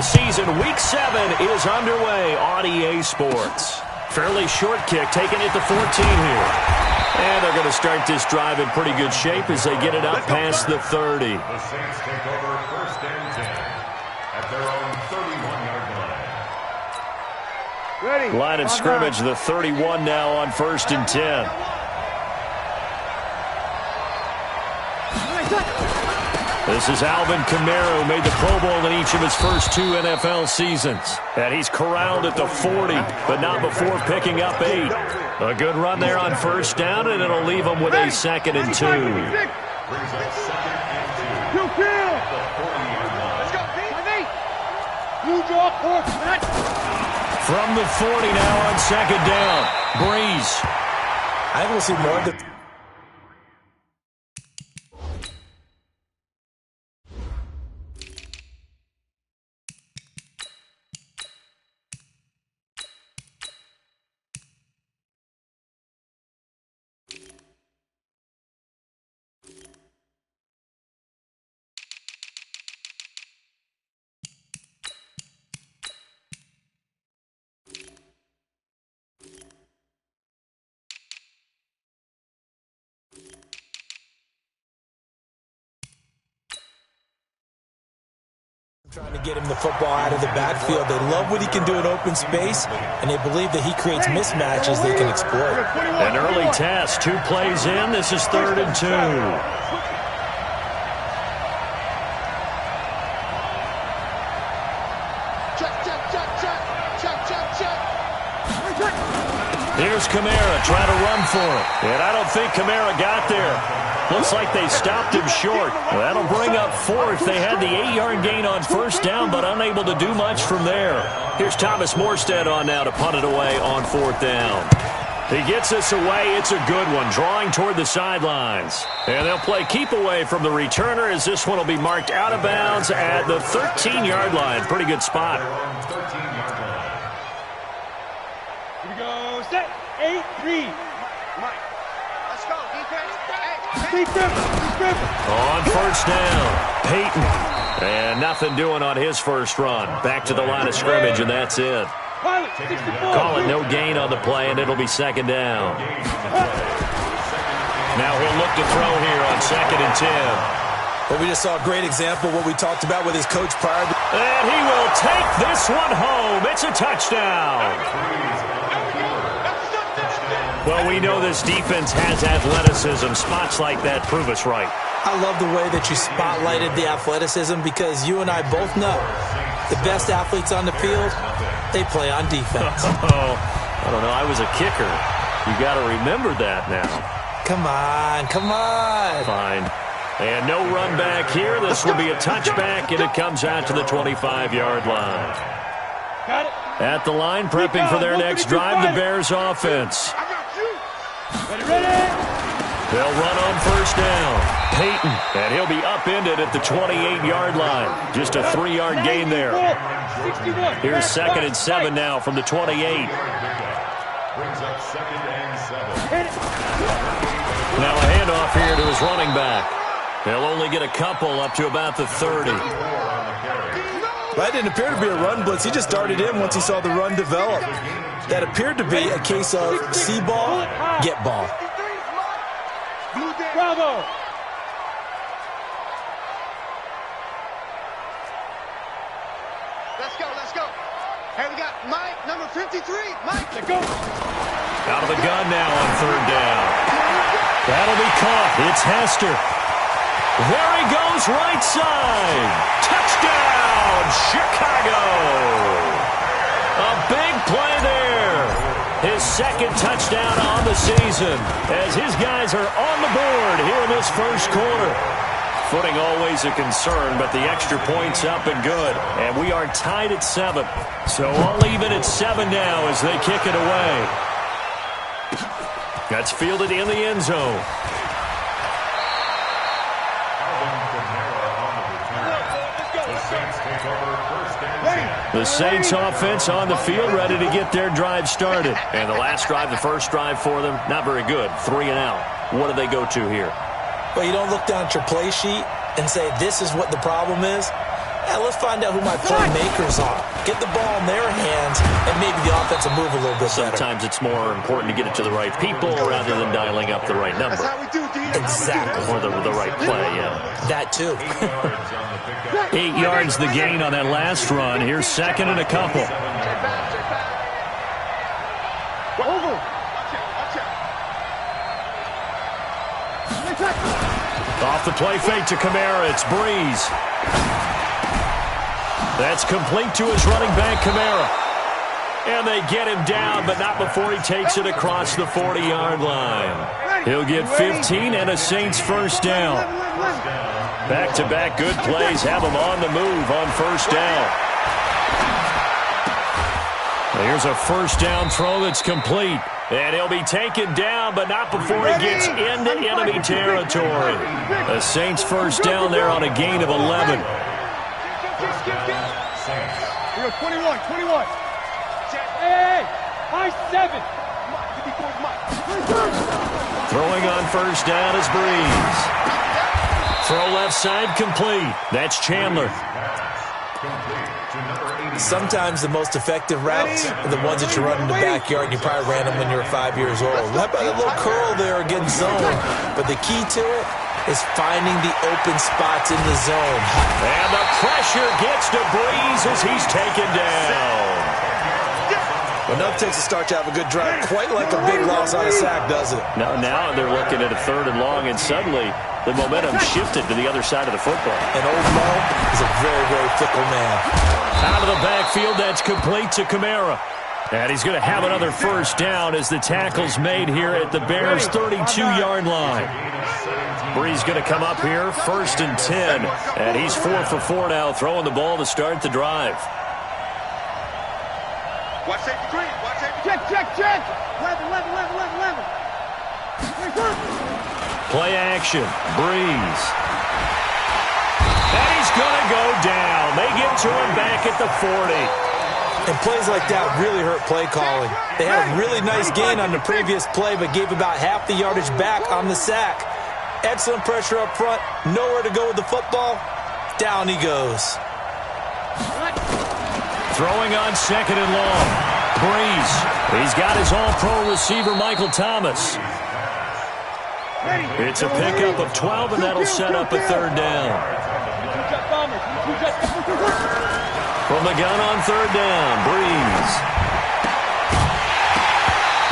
NFL season, Week 7 is underway on EA Sports. Fairly short kick, taking it to 14 here. And they're going to start this drive in pretty good shape as they get it up past the 30. The Saints take over 1st and 10 at their own 31-yard line. Line of scrimmage, the 31 now on 1st and 10. This is Alvin Kamara, who made the Pro Bowl in each of his first 2 NFL seasons. And he's corralled at the 40, but not before picking up 8. A good run there on 1st down, and it'll leave him with a 2nd and 2. Brings up 2nd and 2. The 40-yard line. From the 40 now on 2nd down. Breeze. I think we'll see more of the... Trying to get him the football out of the backfield. They love what he can do in open space, and they believe that he creates mismatches they can exploit. An early test, 2 plays in. This is 3rd and 2. Here's Kamara trying to run for it. And I don't think Kamara got there. Looks like they stopped him short. Well, that'll bring up 4th. They had the 8-yard gain on 1st down, but unable to do much from there. Here's Thomas Morstead on now to punt it away on 4th down. He gets this away. It's a good one, drawing toward the sidelines. And they'll play keep away from the returner as this one will be marked out of bounds at the 13-yard line. Pretty good spot. 13-yard line. Here we go. Set. 8-3. Mike. Let's go. Defense. On 1st down, Peyton. And nothing doing on his first run. Back to the line of scrimmage, and that's it. Call it no gain on the play, and it'll be 2nd down. Now he'll look to throw here on 2nd and 10. Well, we just saw a great example of what we talked about with his coach prior. And he will take this one home. It's a touchdown. Well, we know this defense has athleticism. Spots like that prove us right. I love the way that you spotlighted the athleticism because you and I both know the best athletes on the field, they play on defense. Oh, I don't know. I was a kicker. You got to remember that now. Come on, come on. Fine. And no run back here. This will be a touchback, and it comes out to the 25-yard line. At the line, prepping for their next drive, the Bears offense. They'll run on 1st down. Peyton, and he'll be upended at the 28-yard line. Just a 3-yard gain there. Here's 2nd and 7 now from the 28. Brings up 2nd and 7. Now a handoff here to his running back. They'll only get a couple up to about the 30. That didn't appear to be a run blitz. He just darted in once he saw the run develop. That appeared to be a case of see ball, get ball. Bravo. Let's go, let's go. Hey, we got Mike, number 53. Mike, let's go. Out of the gun now on 3rd down. That'll be caught. It's Hester. There he goes, right side. Touchdown, Chicago. A big play there. His 2nd touchdown on the season as his guys are on the board here in this first quarter. Footing always a concern, but the extra point's up and good. And we are tied at 7. So all even at 7 now as they kick it away. That's fielded in the end zone. The Saints offense on the field, ready to get their drive started. And the last drive, the first drive for them, not very good. 3 and out. What do they go to here? Well, you don't look down at your play sheet and say, this is what the problem is. let's find out who my playmakers are. Get the ball in their hands, and maybe the offense will move a little bit better. Sometimes it's more important to get it to the right people rather than dialing up the right number. Exactly. Or the right play, yeah. That too. 8 yards the gain on that last run. Here's second and a couple. Off the play fake to Kamara. It's Breeze. That's complete to his running back, Kamara. And they get him down, but not before he takes it across the 40-yard line. He'll get 15 and a Saints first down. Back-to-back good plays have him on the move on first down. Here's a first down throw that's complete. And he'll be taken down, but not before he gets into enemy territory. The Saints first down there on a gain of 11. 21. Hey, high 7. Throwing on first down is Breeze. Throw left side complete. That's Chandler. Sometimes the most effective routes are the ones that you run in the backyard, and you probably ran them when you were 5 years old. How about a little curl there against zone? But the key to it is finding the open spots in the zone. And the pressure gets to Breeze as he's taken down. Enough takes a start to have a good drive. Quite like a big loss on a sack, does it? Now they're looking at a 3rd and long, and suddenly the momentum shifted to the other side of the football. And old Mo is a very, very fickle man. Out of the backfield, that's complete to Kamara. And he's going to have another first down as the tackle's made here at the Bears' 32-yard line. Breeze going to come up here, 1st and 10. And he's 4 for 4 now, throwing the ball to start the drive. Watch safety green. Watch safety. Check. 11. Play action. Breeze. And he's going to go down. They get to him back at the 40. And plays like that really hurt play calling. They had a really nice gain on the previous play, but gave about half the yardage back on the sack. Excellent pressure up front. Nowhere to go with the football. Down he goes. Throwing on 2nd and long. Breeze. He's got his all-pro receiver, Michael Thomas. It's a pickup of 12, and that'll set up a 3rd down. From the gun on 3rd down, Breeze.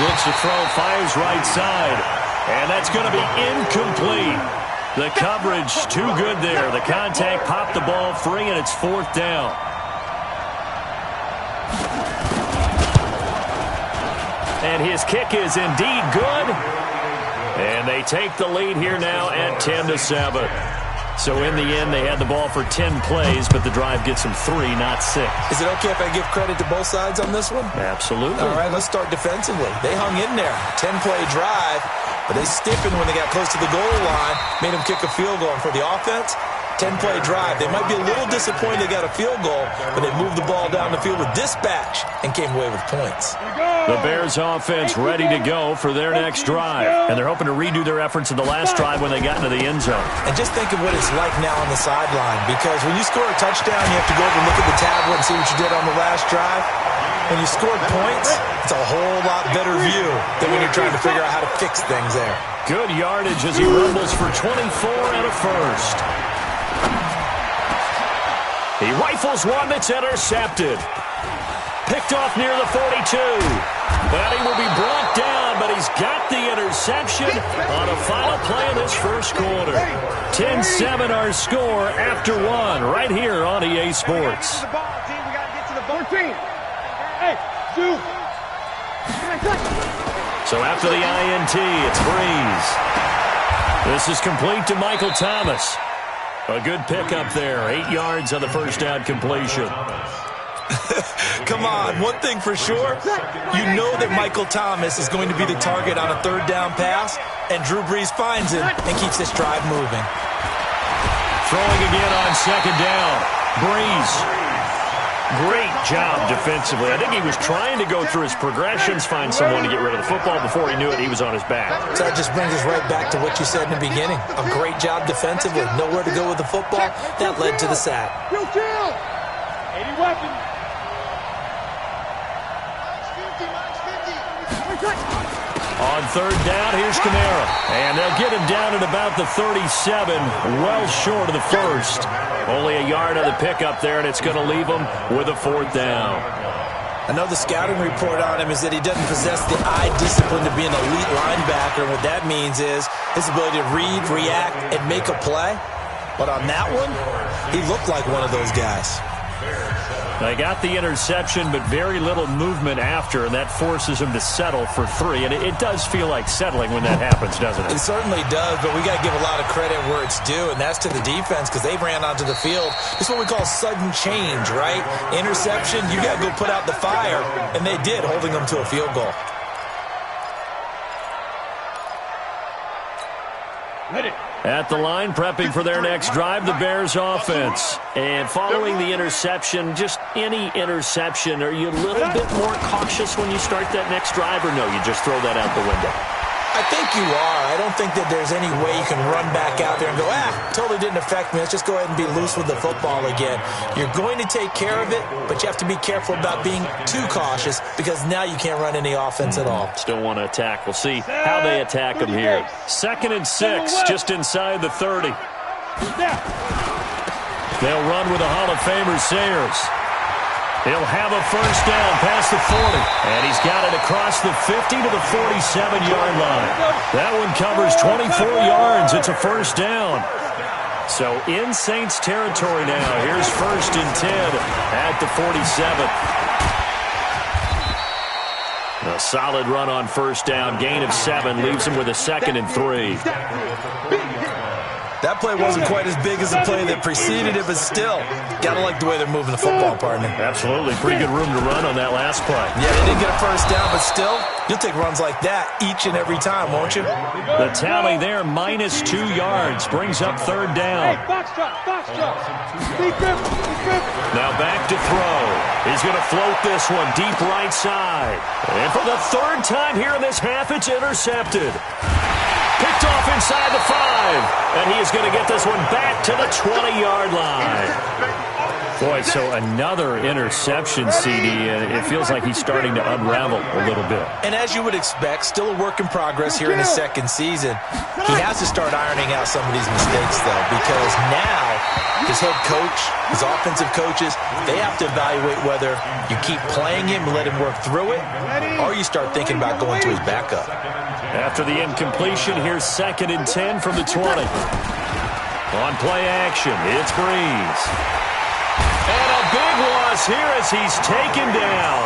Looks to throw, fires right side. And that's going to be incomplete. The coverage too good there. The contact popped the ball free, and it's 4th down. And his kick is indeed good. And they take the lead here now at 10-7. So in the end, they had the ball for 10 plays, but the drive gets them 3, not 6. Is it okay if I give credit to both sides on this one? Absolutely. All right, let's start defensively. They hung in there. 10-play drive, but they stiffened when they got close to the goal line, made them kick a field goal. And for the offense, 10-play drive. They might be a little disappointed they got a field goal, but they moved the ball down the field with dispatch and came away with points. The Bears offense ready to go for their next drive. And they're hoping to redo their efforts in the last drive when they got into the end zone. And just think of what it's like now on the sideline, because when you score a touchdown, you have to go over and look at the tablet and see what you did on the last drive. When you scored points, it's a whole lot better view than when you're trying to figure out how to fix things there. Good yardage as he rumbles for 24 and a first. He rifles one that's intercepted. Picked off near the 42. But he will be brought down, but he's got the interception on a final play of this first quarter. 10-7 our score after 1 right here on EA Sports. So after the INT, it's Breeze. This is complete to Michael Thomas. A good pickup there. 8 yards on the first down completion. Come on, one thing for sure, you know that Michael Thomas is going to be the target on a 3rd down pass, and Drew Brees finds him and keeps this drive moving. Throwing again on 2nd down. Breeze. Great job defensively. I think he was trying to go through his progressions, find someone to get rid of the football. Before he knew it, he was on his back. So that just brings us right back to what you said in the beginning. A great job defensively. Nowhere to go with the football. That led to the sack. 80 weapons. On third down, here's Kamara. And they'll get him down at about the 37, well short of the first. Only a yard on the pickup there, and it's going to leave him with a fourth down. I know the scouting report on him is that he doesn't possess the eye discipline to be an elite linebacker. And what that means is his ability to read, react, and make a play. But on that one, he looked like one of those guys. They got the interception, but very little movement after, and that forces him to settle for 3. And it does feel like settling when that happens, doesn't it? It certainly does, but we got to give a lot of credit where it's due, and that's to the defense because they ran onto the field. It's what we call sudden change, right? Interception, you got to go put out the fire, and they did, holding them to a field goal. At the line, prepping for their next drive, the Bears offense. And following the interception, just any interception, are you a little bit more cautious when you start that next drive, or no, you just throw that out the window? I think you are. I don't think that there's any way you can run back out there and go, totally didn't affect me. Let's just go ahead and be loose with the football again. You're going to take care of it, but you have to be careful about being too cautious because now you can't run any offense at all. Still want to attack. We'll see how they attack them here. 2nd and 6, just inside the 30. They'll run with the Hall of Famer Sayers. He'll have a first down past the 40. And he's got it across the 50 to the 47-yard line. That one covers 24 yards. It's a first down. So in Saints territory now. Here's 1st and 10 at the 47. A solid run on first down. Gain of 7 leaves him with a 2nd and 3. That play wasn't quite as big as the play that preceded it, but still, got to like the way they're moving the football, partner. Absolutely. Pretty good room to run on that last play. Yeah, they didn't get a first down, but still, you'll take runs like that each and every time, won't you? The tally there, minus 2 yards, brings up 3rd down. Now back to throw. He's going to float this one deep right side. And for the 3rd time here in this half, it's intercepted. Picked off inside the 5. And he is going to get this one back to the 20-yard line. Boy, so another interception, CD, and it feels like he's starting to unravel a little bit. And as you would expect, still a work in progress here in his 2nd season. He has to start ironing out some of these mistakes, though, because now his head coach, his offensive coaches, they have to evaluate whether you keep playing him and let him work through it, or you start thinking about going to his backup. After the incompletion, here's 2nd and 10 from the 20. On play action, it's Breeze. And a big loss here as he's taken down.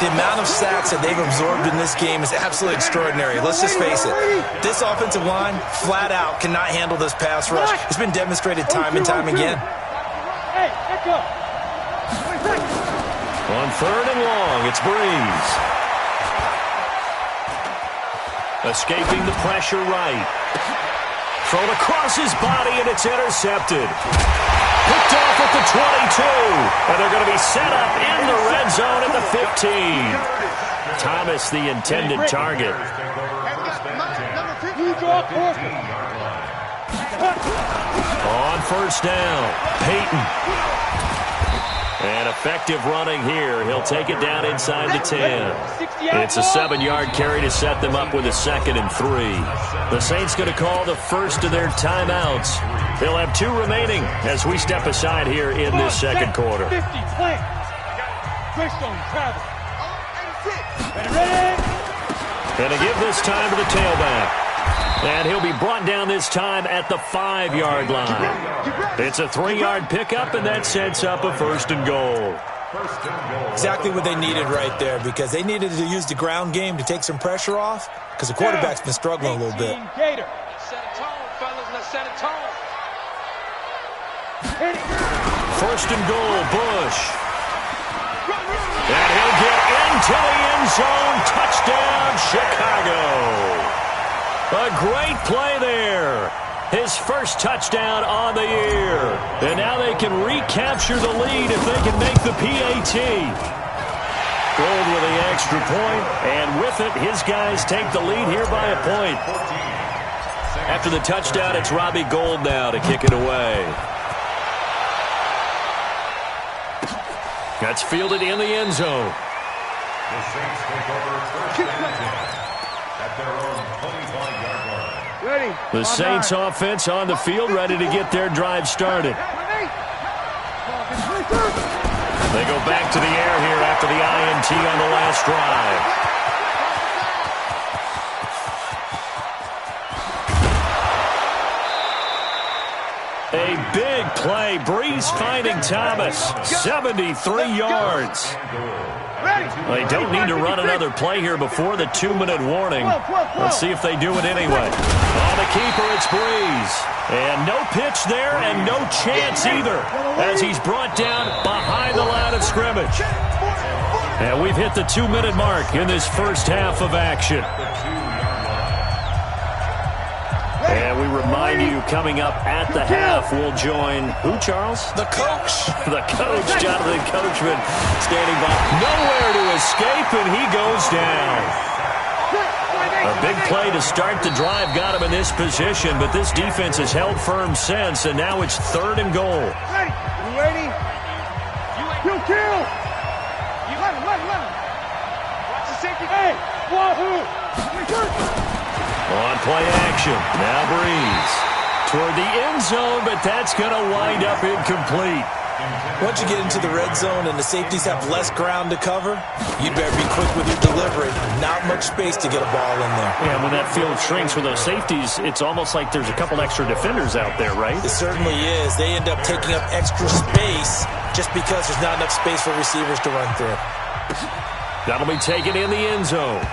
The amount of sacks that they've absorbed in this game is absolutely extraordinary. Let's just face it. This offensive line, flat out, cannot handle this pass rush. It's been demonstrated time and time again. On 3rd and long, it's Breeze. Escaping the pressure right. Thrown across his body, and it's intercepted. Picked off at the 22. And they're going to be set up in the red zone at the 15. Thomas, the intended target. On 1st down, Peyton. And effective running here. He'll take it down inside the 10. It's a 7-yard carry to set them up with a 2nd and 3. The Saints going to call the first of their timeouts. They'll have 2 remaining as we step aside here in this 2nd quarter. And to give this time to the tailback. And he'll be brought down this time at the 5-yard line. It's a 3-yard pickup, and that sets up a 1st and goal. Exactly what they needed right there, because they needed to use the ground game to take some pressure off, because the quarterback's been struggling a little bit. Set a tone, fellas. Let's set a tone. 1st and goal, Bush. And he'll get into the end zone. Touchdown, Chicago. A great play there. his first touchdown on the year. And now they can recapture the lead if they can make the PAT. Gold with the extra point, and with it, his guys take the lead here by a point. After the touchdown, it's Robbie Gould now to kick it away. That's fielded in the end zone. The Saints take over first and 10 at their own 25-yard line. Ready. The Saints offense on the field, ready to get their drive started. They go back to the air here after the INT on the last drive. A big play. Breeze finding Thomas. 73 yards. They don't need to run another play here before the 2-minute warning. Let's see if they do it anyway. On the keeper, it's Breeze. And no pitch there and no chance either as he's brought down behind the line of scrimmage. And we've hit the 2-minute mark in this first half of action. And we remind you, coming up at the half, we'll join who, Charles? The coach. The coach, Jonathan Coachman, standing by. Nowhere to escape, and he goes down. A big play to start the drive got him in this position, but this defense has held firm since, and now it's 3rd and goal. Ready. You ready? You kill. You let him. Watch the safety. Hey, wahoo. On play action, now Breeze. Toward the end zone, but that's going to wind up incomplete. Once you get into the red zone and the safeties have less ground to cover, you'd better be quick with your delivery. Not much space to get a ball in there. Yeah, when that field shrinks with those safeties, it's almost like there's a couple extra defenders out there, right? It certainly is. They end up taking up extra space just because there's not enough space for receivers to run through. That'll be taken in the end zone.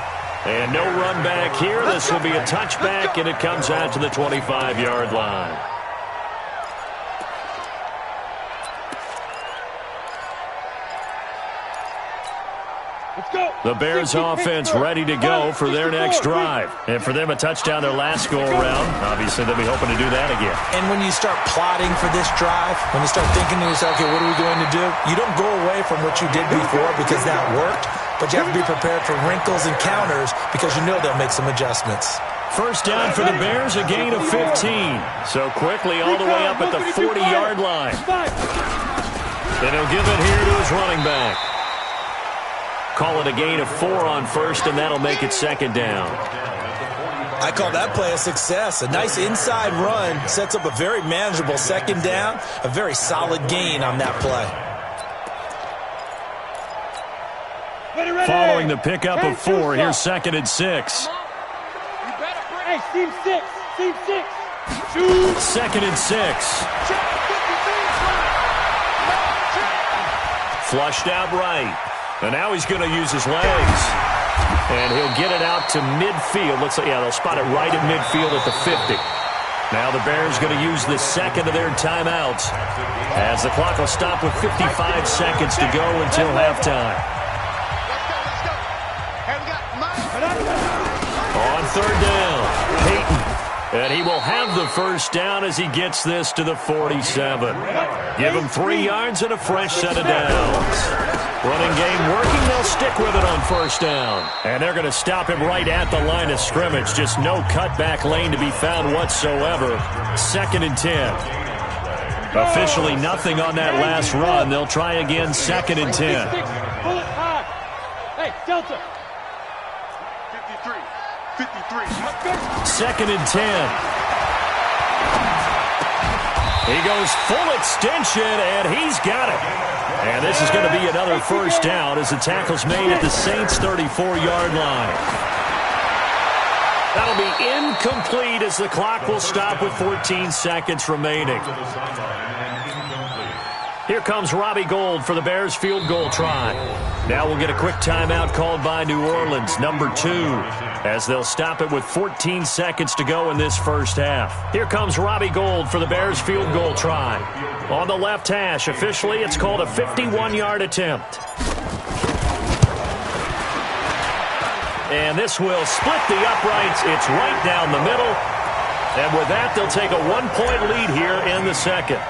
And no run back here. This will be a touchback, and it comes out to the 25-yard line. The Bears offense ready to go for their next drive. And for them, a touchdown their last go-around. Obviously, they'll be hoping to do that again. And when you start plotting for this drive, when you start thinking to yourself, okay, what are we going to do? You don't go away from what you did before because that worked, but you have to be prepared for wrinkles and counters because you know they'll make some adjustments. First down for the Bears, a gain of 15. So quickly all the way up at the 40-yard line. And he'll give it here to his running back. Call it a gain of 4 on first, and that'll make it 2nd down. I call that play a success. A nice inside run sets up a very manageable 2nd down, a very solid gain on that play. Following the pickup of 4, here's 2nd and 6. Hey, team 6. 2nd and 6. Flushed out right. And now he's going to use his legs. And he'll get it out to midfield. Looks like, yeah, they'll spot it right at midfield at the 50. Now the Bears going to use the second of their timeouts as the clock will stop with 55 seconds to go until halftime. On 3rd down, Peyton. And he will have the first down as he gets this to the 47. Give him 3 yards and a fresh set of downs. Running game working, they'll stick with it on 1st down. And they're going to stop him right at the line of scrimmage. Just no cutback lane to be found whatsoever. 2nd and 10. Officially nothing on that last run. They'll try again, 2nd and 10. Hey, Delta. 2nd and 10. He goes full extension, and he's got it. And this is going to be another first down as the tackle's made at the Saints' 34-yard line. That'll be incomplete as the clock will stop with 14 seconds remaining. Here comes Robbie Gould for the Bears field goal try. Now we'll get a quick timeout called by New Orleans, number 2, as they'll stop it with 14 seconds to go in this first half. Here comes Robbie Gould for the Bears field goal try. On the left hash, officially it's called a 51-yard attempt. And this will split the uprights. It's right down the middle. And with that, they'll take a one-point lead here in the second.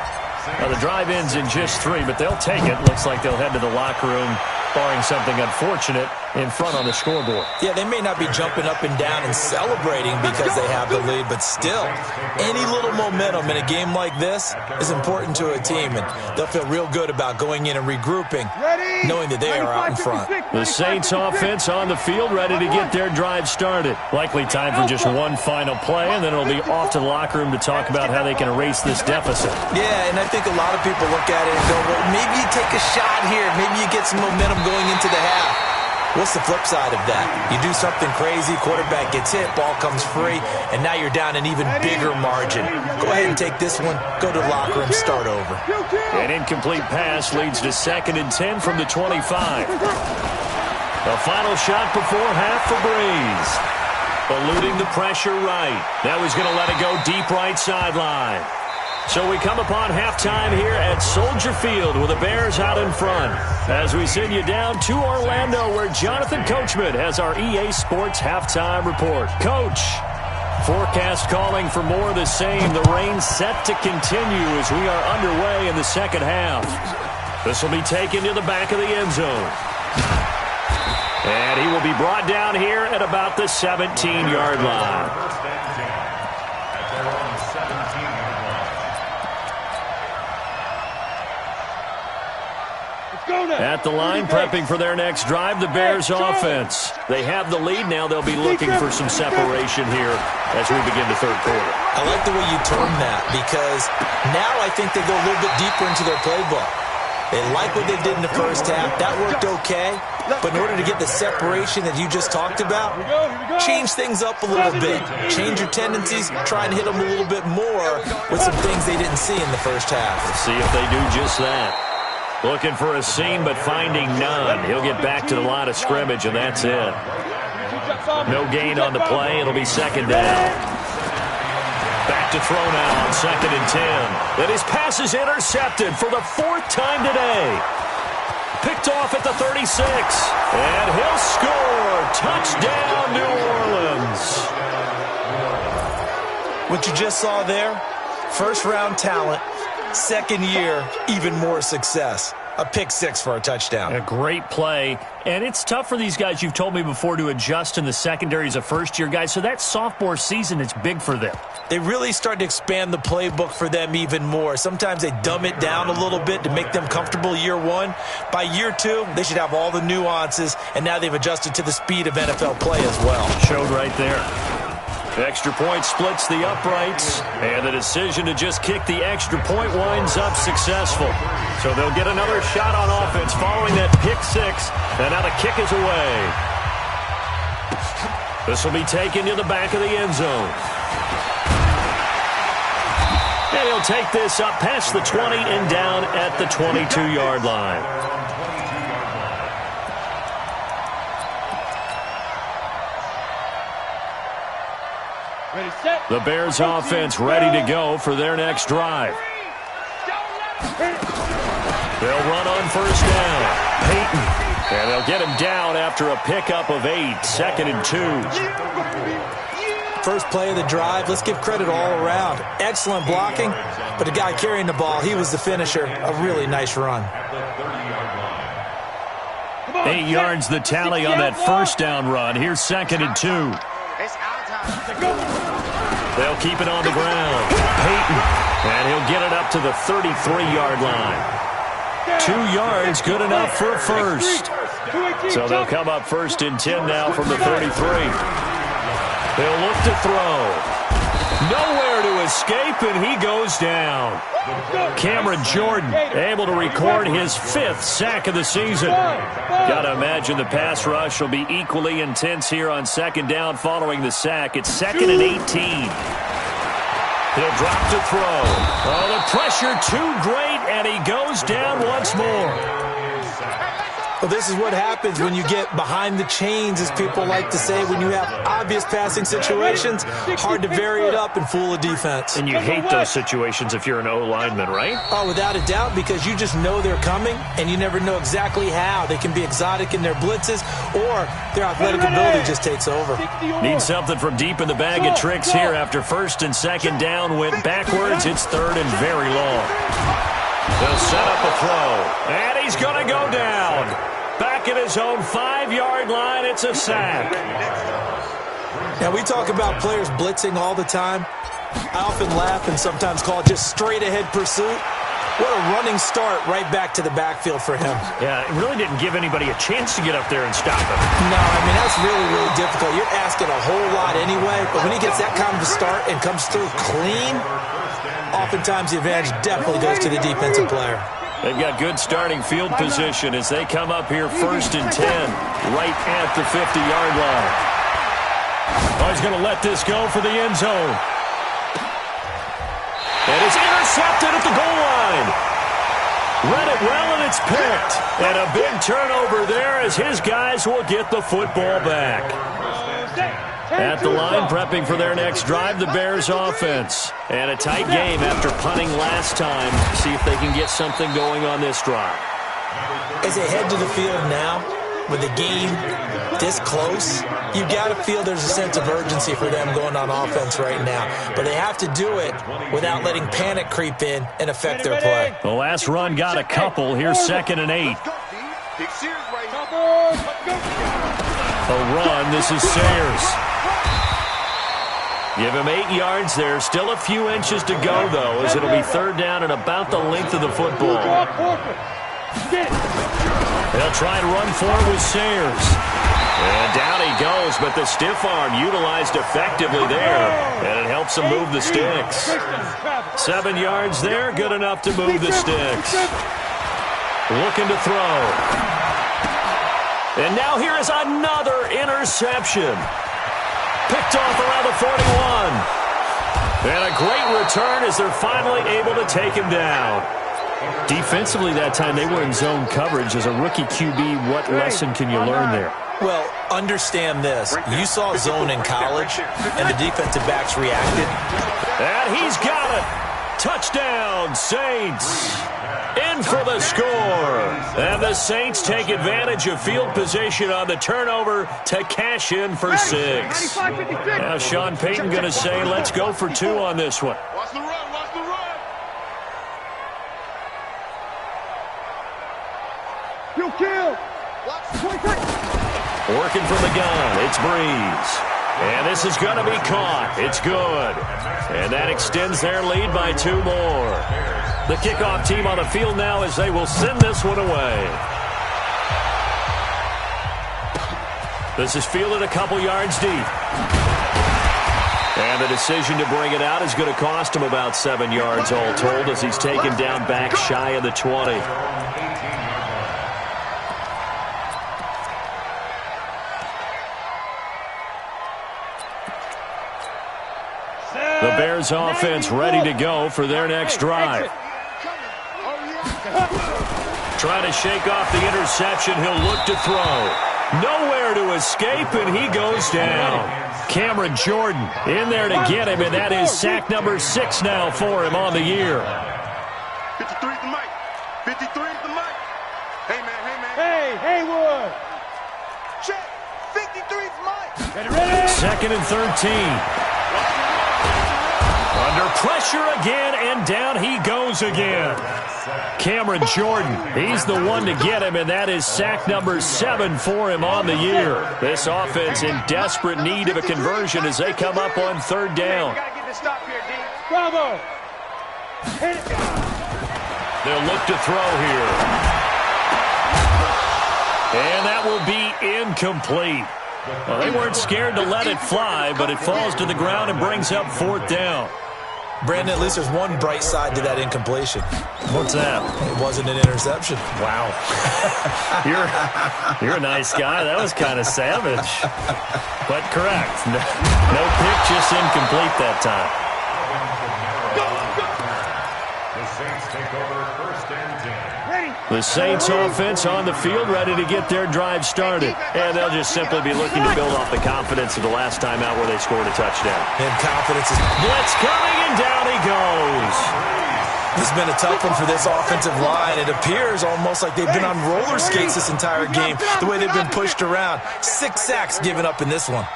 Now, the drive ends in just 3, but they'll take it. Looks like they'll head to the locker room, barring something unfortunate, in front on the scoreboard. Yeah, they may not be jumping up and down and celebrating because they have the lead, but still, any little momentum in a game like this is important to a team, and they'll feel real good about going in and regrouping, knowing that they are out in front. The Saints offense on the field, ready to get their drive started. Likely time for just one final play, and then it'll be off to the locker room to talk about how they can erase this deficit. Yeah, and I think a lot of people look at it and go, well, maybe you take a shot here. Maybe you get some momentum going into the half. What's the flip side of that? You do something crazy, quarterback gets hit, ball comes free, and now you're down an even bigger margin. Go ahead and take this one, go to the locker room, start over. An incomplete pass leads to 2nd and 10 from the 25. The final shot before half for Breeze. Eluding the pressure right. Now he's going to let it go deep right sideline. So we come upon halftime here at Soldier Field with the Bears out in front. As we send you down to Orlando, where Jonathan Coachman has our EA Sports halftime report. Coach, forecast calling for more of the same. The rain set to continue as we are underway in the second half. This will be taken to the back of the end zone. And he will be brought down here at about the 17-yard line. At the line, prepping for their next drive, the Bears offense. They have the lead. Now they'll be looking for some separation here as we begin the third quarter. I like the way you term that, because now I think they go a little bit deeper into their playbook. They like what they did in the first half. That worked okay. But in order to get the separation that you just talked about, change things up a little bit. Change your tendencies. Try and hit them a little bit more with some things they didn't see in the first half. Let's see if they do just that. Looking for a seam, but finding none. He'll get back to the line of scrimmage, and that's it. No gain on the play. It'll be 2nd down. Back to throw now on 2nd and 10. And his pass is intercepted for the 4th time today. Picked off at the 36. And he'll score. Touchdown, New Orleans. What you just saw there, first-round talent. 2nd year, even more success. A pick 6 for a touchdown. A great play. And it's tough for these guys, you've told me before, to adjust in the secondary as a first-year guy. So that sophomore season is big for them. They really start to expand the playbook for them even more. Sometimes they dumb it down a little bit to make them comfortable year 1. By year 2, they should have all the nuances, and now they've adjusted to the speed of NFL play as well. Showed right there. Extra point splits the uprights, and the decision to just kick the extra point winds up successful. So they'll get another shot on offense following that pick 6, and now the kick is away. This will be taken to the back of the end zone. And he'll take this up past the 20 and down at the 22-yard line. The Bears offense ready to go for their next drive. They'll run on 1st down. Peyton. And they'll get him down after a pickup of 8. 2nd and 2. First play of the drive, let's give credit all around. Excellent blocking, but the guy carrying the ball, he was the finisher. A really nice run. 8 yards the tally on that 1st down run. Here's 2nd and 2. They'll keep it on the ground. Peyton. And he'll get it up to the 33-yard line. 2 yards, good enough for a first. So they'll come up 1st and 10 now from the 33. They'll look to throw. Nowhere to escape, and he goes down. Cameron Jordan able to record his 5th sack of the season. Got to imagine the pass rush will be equally intense here on 2nd down following the sack. It's 2nd and 18. He'll drop to throw. Oh, the pressure too great, and he goes down once more. Well, this is what happens when you get behind the chains, as people like to say. When you have obvious passing situations, hard to vary it up and fool a defense. And you hate those situations if you're an O-lineman, right? Oh, without a doubt, because you just know they're coming, and you never know exactly how. They can be exotic in their blitzes, or their athletic ability just takes over. Need something from deep in the bag of tricks here after first and second down went backwards. It's third and very long. They'll set up a throw, and he's going to go down. Back at his own 5-yard line, it's a sack. Now, we talk about players blitzing all the time. I often laugh and sometimes call it just straight-ahead pursuit. What a running start right back to the backfield for him. Yeah, it really didn't give anybody a chance to get up there and stop him. No, I mean, that's really, really difficult. You're asking a whole lot anyway, but when he gets that kind of a start and comes through clean, oftentimes the advantage definitely goes to the defensive player. They've got good starting field position as they come up here first and 10, right at the 50-yard line. Oh, he's going to let this go for the end zone. And it's intercepted at the goal line. Read it well, and it's picked. And a big turnover there as his guys will get the football back. At the line, prepping for their next drive, the Bears offense. And a tight game after punting last time. See if they can get something going on this drive. As they head to the field now, with the game this close, you got to feel there's a sense of urgency for them going on offense right now. But they have to do it without letting panic creep in and affect their play. The last run got a couple. Here's 2nd and 8. A run. This is Sayers. Give him 8 yards there. Still a few inches to go, though, as it'll be 3rd down and about the length of the football. They'll try and run for it with Sayers. And down he goes, but the stiff arm utilized effectively there, and it helps him move the sticks. 7 yards there, good enough to move the sticks. Looking to throw. And now here is another interception. Picked off around the 41. And a great return as they're finally able to take him down. Defensively that time, they were in zone coverage. As a rookie QB, what lesson can you learn there? Well, understand this. You saw zone in college, and the defensive backs reacted. And he's got it. Touchdown, Saints. In for the score. And the Saints take advantage of field position on the turnover to cash in for 6. Now Sean Payton going to say, let's go for 2 on this one. Watch the run, watch the run. You kill. Working from the gun, it's Breeze. And this is going to be caught. It's good. And that extends their lead by 2 more. The kickoff team on the field now as they will send this one away. This is fielded a couple yards deep. And the decision to bring it out is going to cost him about 7 yards all told as he's taken down back shy of the 20. The Bears offense ready to go for their next drive. Trying to shake off the interception. He'll look to throw. Nowhere to escape, and he goes down. Cameron Jordan in there to get him, and that is sack number 6 now for him on the year. 53 the mic. 53 the mic. Hey, man. Hey, Haywood. Check. 53's mic. Ready? 2nd and 13. Under pressure again, and down he goes again. Cameron Jordan, he's the one to get him, and that is sack number 7 for him on the year. This offense in desperate need of a conversion as they come up on 3rd down. Bravo. They'll look to throw here. And that will be incomplete. Well, they weren't scared to let it fly, but it falls to the ground and brings up 4th down. Brandon, at least there's one bright side to that incompletion. What's that? It wasn't an interception. Wow. You're a nice guy. That was kind of savage. But correct. No pick, just incomplete that time. The Saints take over 1st and 10. The The Saints offense on the field, ready to get their drive started. And they'll just simply be looking to build off the confidence of the last time out where they scored a touchdown. And confidence is... Blitz coming, and down he goes. This has been a tough one for this offensive line. It appears almost like they've been on roller skates this entire game, the way they've been pushed around. 6 sacks given up in this one.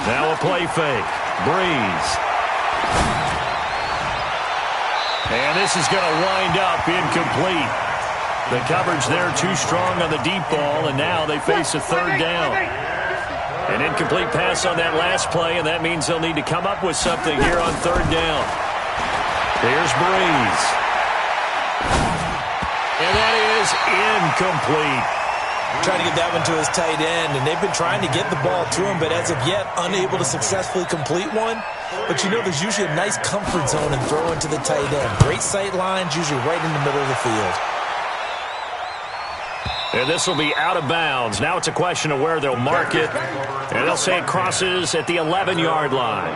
Now a play fake. Breeze. And this is going to wind up incomplete. The coverage there too strong on the deep ball, and now they face a third down. An incomplete pass on that last play, and that means they'll need to come up with something here on third down. Here's Breeze. And that is incomplete. Trying to get that one to his tight end, and they've been trying to get the ball to him, but as of yet, unable to successfully complete one. But you know there's usually a nice comfort zone in throwing to the tight end. Great sight lines, usually right in the middle of the field. And this will be out of bounds. Now it's a question of where they'll mark it. And they'll say it crosses at the 11-yard line.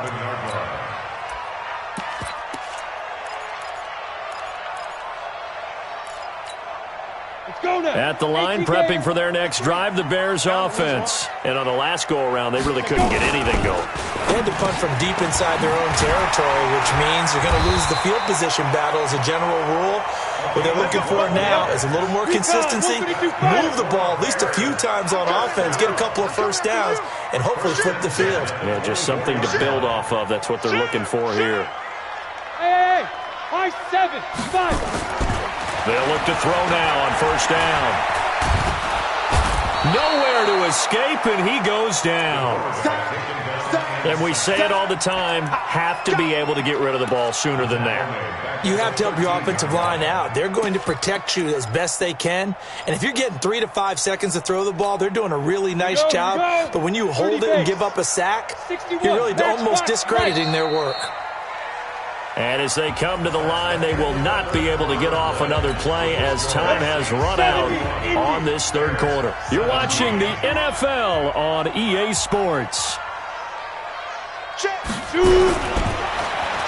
At the line, prepping for their next drive, the Bears offense. And on the last go-around, they really couldn't get anything going. They had to punt from deep inside their own territory, which means they're going to lose the field position battle as a general rule. What they're looking for now is a little more consistency, move the ball at least a few times on offense, get a couple of first downs, and hopefully flip the field. Yeah, just something to build off of. That's what they're looking for here. Hey, I-7, 5. They'll look to throw now on first down. Nowhere to escape, and he goes down. And we say it all the time, have to be able to get rid of the ball sooner than that. You have to help your offensive line out. They're going to protect you as best they can. And if you're getting 3 to 5 seconds to throw the ball, they're doing a really nice job. But when you hold it and give up a sack, you're really almost discrediting their work. And as they come to the line, they will not be able to get off another play as time has run out on this third quarter. You're watching the NFL on EA Sports.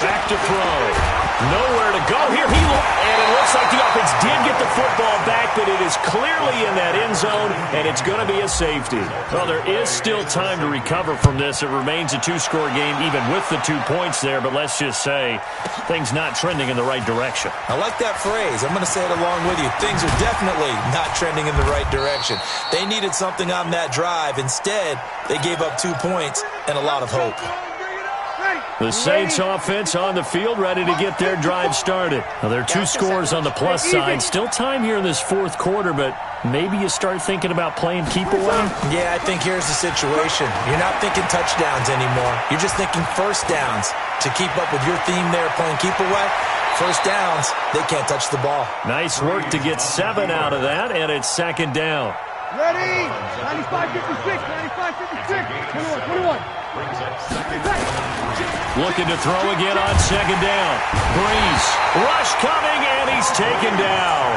Back to throw. Nowhere to go here. And it looks like the offense did get the football back, but it is clearly in that end zone, and it's going to be a safety. Well, there is still time to recover from this. It remains a 2-score game, even with the 2 points there, but let's just say things not trending in the right direction. I like that phrase. I'm going to say it along with you. Things are definitely not trending in the right direction. They needed something on that drive. Instead, they gave up 2 points and a lot of hope. The Saints offense on the field, ready to get their drive started. Now, there are 2 scores on the plus side. Still time here in this fourth quarter, but maybe you start thinking about playing keep away? Yeah, I think here's the situation. You're not thinking touchdowns anymore. You're just thinking first downs. To keep up with your theme there, playing keep away, first downs, they can't touch the ball. Nice work to get 7 out of that, and it's second down. Ready? 95-56, 95-56. 21. Looking to throw again on second down. Breeze. Rush coming, and he's taken down.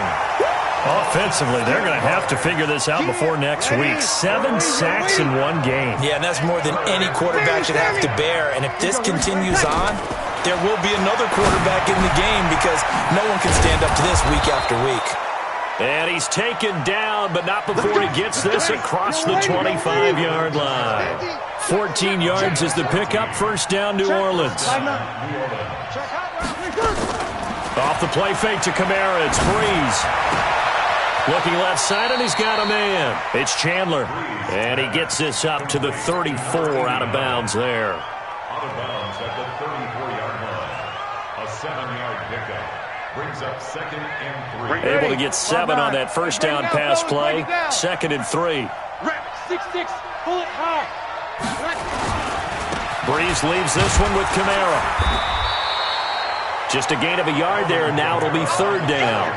Offensively, they're going to have to figure this out before next week. 7 sacks in 1 game. Yeah, and that's more than any quarterback should have to bear. And if this continues on, there will be another quarterback in the game because no one can stand up to this week after week. And he's taken down, but not before he gets this across the 25-yard line. 14 yards is the pickup. First down, New Orleans. Off the play fake to Kamara. It's Breeze. Looking left side, and he's got a man. It's Chandler. And he gets this up to the 34 out of bounds there. Out of bounds at the 34-yard line. A 7-yard pickup. Brings up 2nd and 3. Able to get 7 on that first down pass play. 2nd and 3. 6-6, pull it high. Breeze leaves this one with Kamara. Just a gain of a yard there, and now it'll be third down.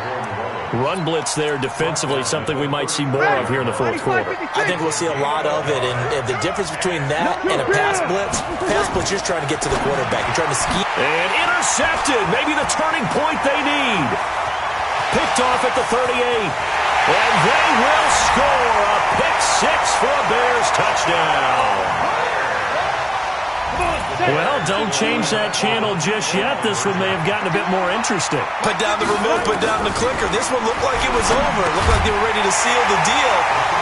Run blitz there defensively, something we might see more of here in the fourth quarter. I think we'll see a lot of it, and the difference between that and a pass blitz you're just trying to get to the quarterback. You're trying to scheme. And intercepted, maybe the turning point they need. Picked off at the 38. And they will score a pick 6 for a Bears touchdown. Well, don't change that channel just yet. This one may have gotten a bit more interesting. Put down the remote, put down the clicker. This one looked like it was over. It looked like they were ready to seal the deal.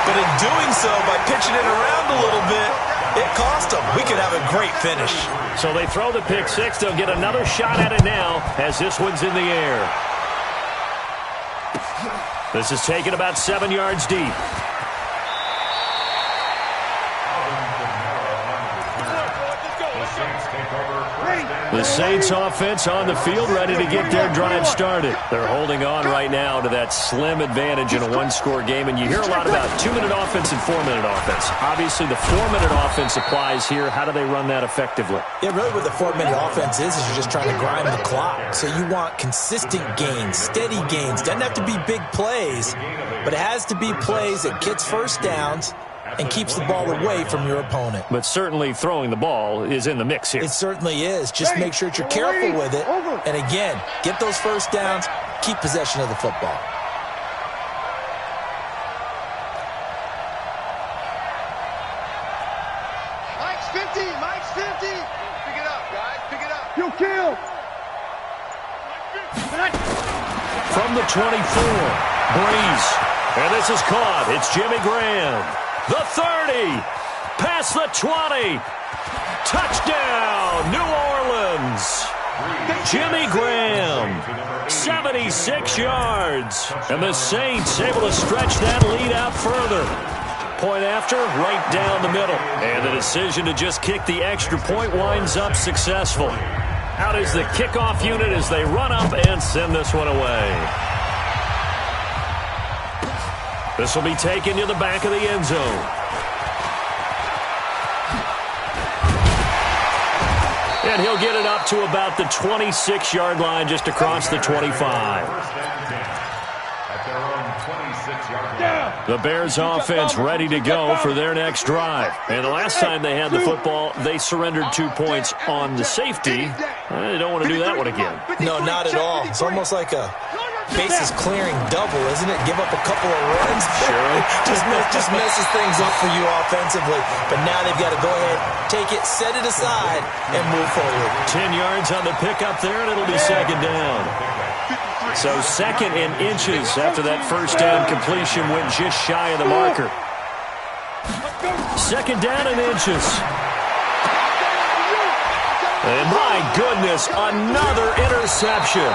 But in doing so, by pitching it around a little bit, it cost them. We could have a great finish. So they throw the pick six. They'll get another shot at it now as this one's in the air. This is taken about 7 yards deep. The Saints offense on the field, ready to get their drive started. They're holding on right now to that slim advantage in a one-score game, and you hear a lot about 2-minute offense and 4-minute offense. Obviously, the 4-minute offense applies here. How do they run that effectively? Yeah, really what the 4-minute offense is you're just trying to grind the clock. So you want consistent gains, steady gains. Doesn't have to be big plays, but it has to be plays that gets first downs and keeps the ball away from your opponent. But certainly throwing the ball is in the mix here. It certainly is. Just make sure that you're careful with it. And again, get those first downs, keep possession of the football. Mike's 50, Mike's 50. Pick it up, guys, pick it up. You kill. From the 24, Breeze. And this is caught. It's Jimmy Graham. The 30, past the 20, touchdown, New Orleans. Jimmy Graham, 76 yards. And the Saints able to stretch that lead out further. Point after, right down the middle. And the decision to just kick the extra point winds up successful. Out is the kickoff unit as they run up and send this one away. This will be taken to the back of the end zone. And he'll get it up to about the 26-yard line just across the 25. The Bears offense ready to go for their next drive. And the last time they had the football, they surrendered 2 points on the safety. They don't want to do that one again. No, not at all. It's almost like a bases clearing double, isn't it? Give up a couple of runs. Sure. just messes things up for you offensively. But now they've got to go ahead, take it, set it aside, and move forward. 10 yards on the pickup there, and it'll be second down. So second and inches after that first down completion went just shy of the marker. Second down and inches. And my goodness, another interception.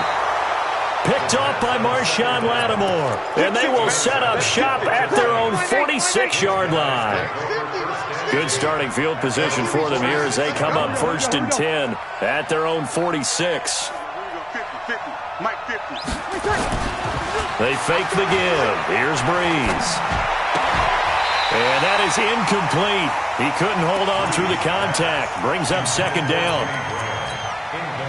Picked off by Marshawn Lattimore. And they will set up shop at their own 46-yard line. Good starting field position for them here as they come up 1st and 10 at their own 46. They fake the give. Here's Breeze. And that is incomplete. He couldn't hold on through the contact. Brings up second down.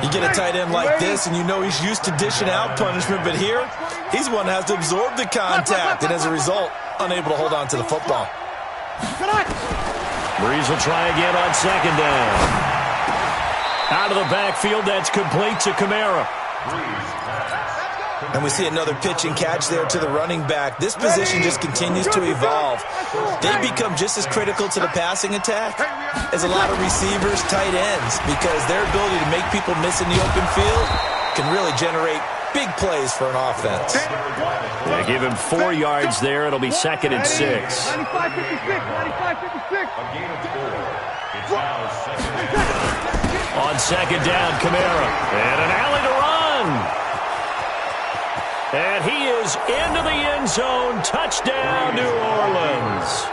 You get a tight end like this, and you know he's used to dishing out punishment, but here, he's one that has to absorb the contact, and as a result, unable to hold on to the football. Breeze will try again on second down. Out of the backfield, that's complete to Kamara. And we see another pitch and catch there to the running back. This position just continues to evolve. They become just as critical to the passing attack as a lot of receivers, tight ends, because their ability to make people miss in the open field can really generate big plays for an offense. They give him 4 yards there. It'll be second and 6. 95-56, 95-56. On second down, Kamara. And an alley to run. And he is into the end zone. Touchdown, New Orleans.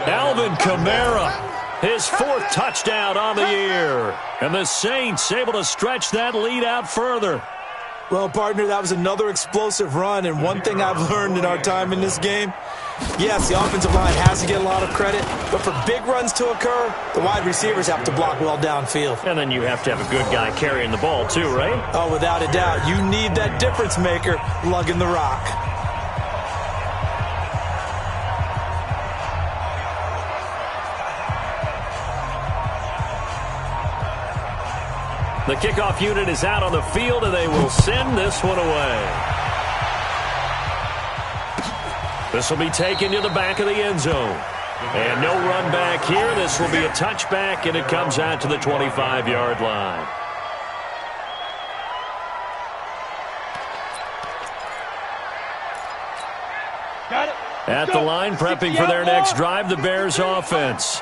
Alvin Kamara, his 4th touchdown on the year. And the Saints able to stretch that lead out further. Well, partner, that was another explosive run, and one thing I've learned in our time in this game, yes, the offensive line has to get a lot of credit, but for big runs to occur, the wide receivers have to block well downfield. And then you have to have a good guy carrying the ball too, right? Oh, without a doubt. You need that difference maker lugging the rock. The kickoff unit is out on the field, and they will send this one away. This will be taken to the back of the end zone. And no run back here. This will be a touchback, and it comes out to the 25-yard line. Got it. At the line, prepping for their next drive, the Bears offense.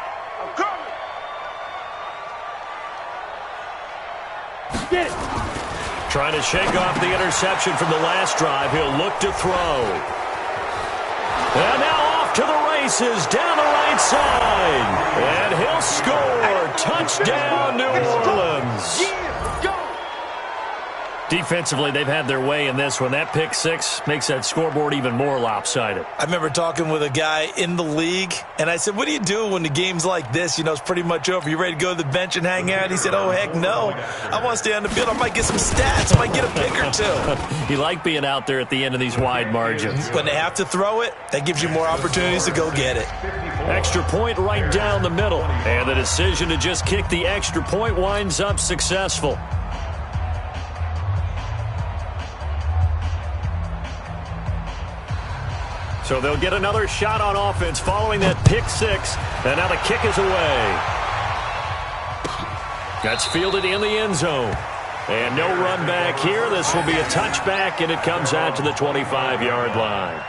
Get it. Trying to shake off the interception from the last drive. He'll look to throw. And now off to the races down the right side. And he'll score. Touchdown, New Orleans. Defensively, they've had their way in this one. That pick six makes that scoreboard even more lopsided. I remember talking with a guy in the league, and I said, what do you do when the game's like this? You know, it's pretty much over. You ready to go to the bench and hang out? He said, oh, heck no. I want to stay on the field. I might get some stats. I might get a pick or two. You like being out there at the end of these wide margins. When they have to throw it, that gives you more opportunities to go get it. Extra point right down the middle. And the decision to just kick the extra point winds up successful. So they'll get another shot on offense following that pick six. And now the kick is away. That's fielded in the end zone. And no run back here. This will be a touchback, and it comes out to the 25-yard line.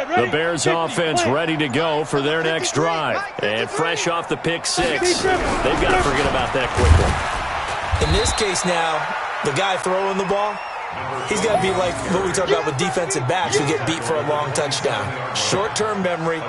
The Bears offense ready to go for their next drive. And fresh off the pick six, they've got to forget about that quickly. In this case now, the guy throwing the ball, he's got to be like what we talk about with defensive backs who get beat for a long touchdown. Short-term memory,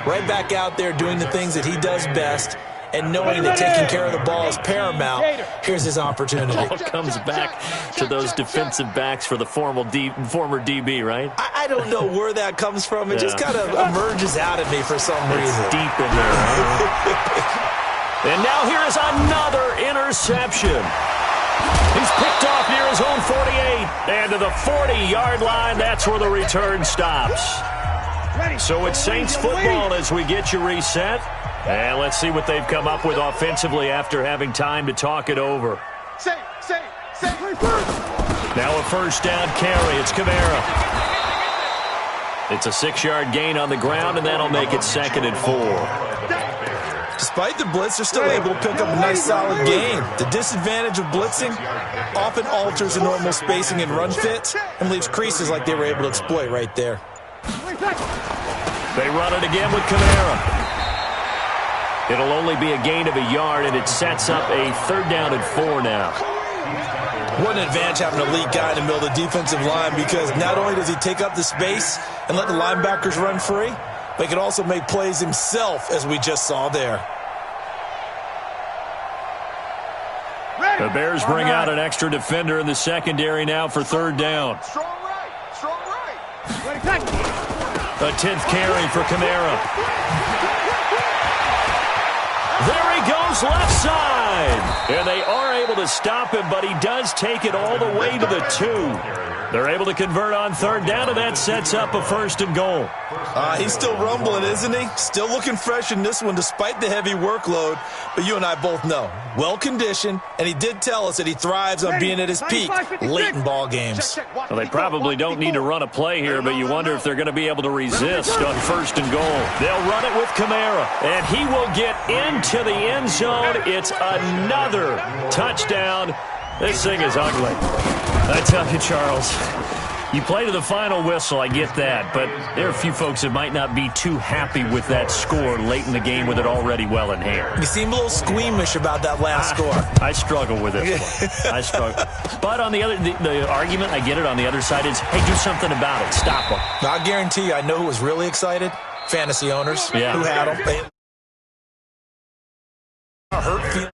right back out there doing the things that he does best, and knowing that taking care of the ball is paramount. Here's his opportunity. It all comes back to those defensive backs for the former DB, right? I don't know where that comes from. It just kind of emerges out of me for some reason. It's deep in there. Huh? And now here is another interception. He's picked off near his own 48. And to the 40-yard line, that's where the return stops. So it's Saints football as we get you reset. And let's see what they've come up with offensively after having time to talk it over. Now a first down carry. It's Kamara. It's a 6-yard gain on the ground, and that'll make it 2nd and 4. Despite the blitz, they're still able to pick up a nice, solid gain. The disadvantage of blitzing often alters the normal spacing and run fits and leaves creases like they were able to exploit right there. They run it again with Kamara. It'll only be a gain of a yard, and it sets up a 3rd down and 4 now. What an advantage having an elite guy in the middle of the defensive line, because not only does he take up the space and let the linebackers run free, but he can also make plays himself, as we just saw there. The Bears bring out an extra defender in the secondary now for 3rd down. Strong right. A 10th carry for Kamara. There he goes, left side. And they are able to stop him, but he does take it all the way to the 2. They're able to convert on 3rd down, and that sets up a 1st and goal. He's still rumbling, isn't he? Still looking fresh in this one despite the heavy workload. But you and I both know, well-conditioned, and he did tell us that he thrives on being at his peak late in ball games. Well, they probably don't need to run a play here, but you wonder if they're going to be able to resist on 1st and goal. They'll run it with Kamara, and he will get into the end zone. It's another touchdown. This thing is ugly. I tell you, Charles, you play to the final whistle, I get that, but there are a few folks that might not be too happy with that score late in the game with it already well in hand. You seem a little squeamish about that last score. I struggle with it. I struggle. But on the other, the argument, I get it, on the other side is, hey, do something about it. Stop them. I guarantee you, I know who was really excited. Fantasy owners who had them. Hurt feelings.